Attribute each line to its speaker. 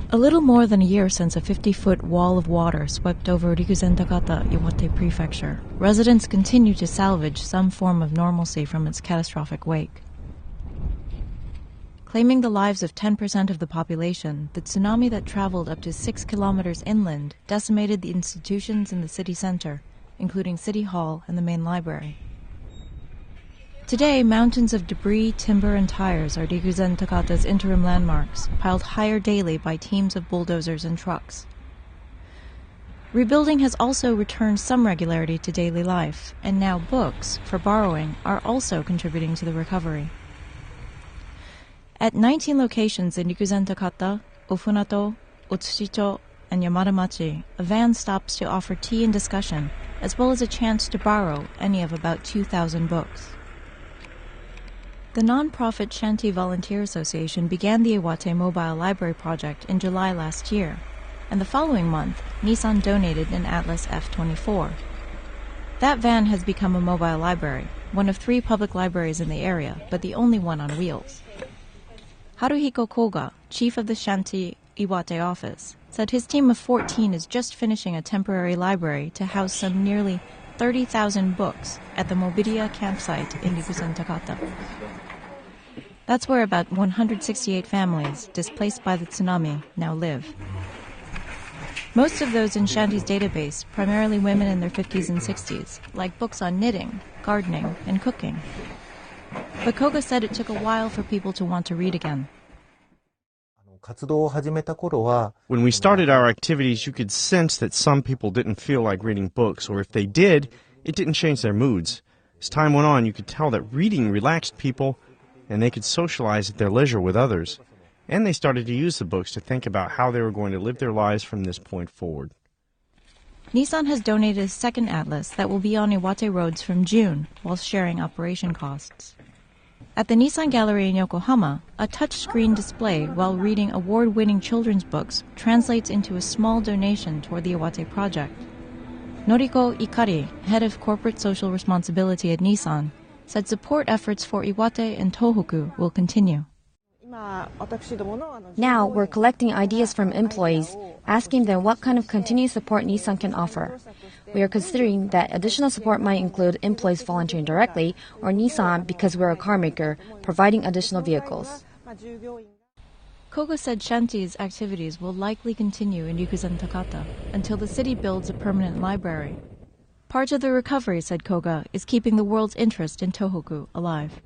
Speaker 1: A little more than a year since a 50-foot wall of water swept over Rikuzen-Takata, Iwate Prefecture, residents continue to salvage some form of normalcy from its catastrophic wake. Claiming the lives of 10% of the population, the tsunami that traveled up to 6 kilometers inland decimated the institutions in the city center, including City Hall and the main library. Today, mountains of debris, timber, and tires are Rikuzen-Takata's interim landmarks, piled higher daily by teams of bulldozers and trucks. Rebuilding has also returned some regularity to daily life, and now books, for borrowing, are also contributing to the recovery. At 19 locations in Rikuzen-Takata, Ofunato, Otsushicho, and Yamada-machi, a van stops to offer tea and discussion, as well as a chance to borrow any of about 2,000 books. The non-profit Shanti Volunteer Association began the Iwate Mobile Library project in July last year, and the following month, Nissan donated an Atlas F24. That van has become a mobile library, one of 3 public libraries in the area, but the only one on wheels. Haruhiko Koga, chief of the Shanti Iwate office, said his team of 14 is just finishing a temporary library to house some nearly 30,000 books at the Mobilia campsite in Rikuzen-Takata. That's where about 168 families, displaced by the tsunami, now live. Most of those in Shanti's database, primarily women in their 50s and 60s, like books on knitting, gardening, and cooking. But Koga said it took a while for people to want to read again.
Speaker 2: When we started our activities, you could sense that some people didn't feel like reading books, or if they did, it didn't change their moods. As time went on, you could tell that reading relaxed people, and they could socialize at their leisure with others. And they started to use the books to think about how they were going to live their lives from this point forward.
Speaker 1: Nissan has donated a second Atlas that will be on Iwate roads from June, while sharing operation costs. At the Nissan Gallery in Yokohama, a touchscreen display while reading award-winning children's books translates into a small donation toward the Iwate project. Noriko Ikari, head of corporate social responsibility at Nissan, said support efforts for Iwate and Tohoku will continue.
Speaker 3: Now we're collecting ideas from employees, asking them what kind of continued support Nissan can offer. We are considering that additional support might include employees volunteering directly or Nissan, because we're a car maker, providing additional vehicles.
Speaker 1: Koga said Shanti's activities will likely continue in Rikuzen-Takata until the city builds a permanent library. Part of the recovery, said Koga, is keeping the world's interest in Tohoku alive.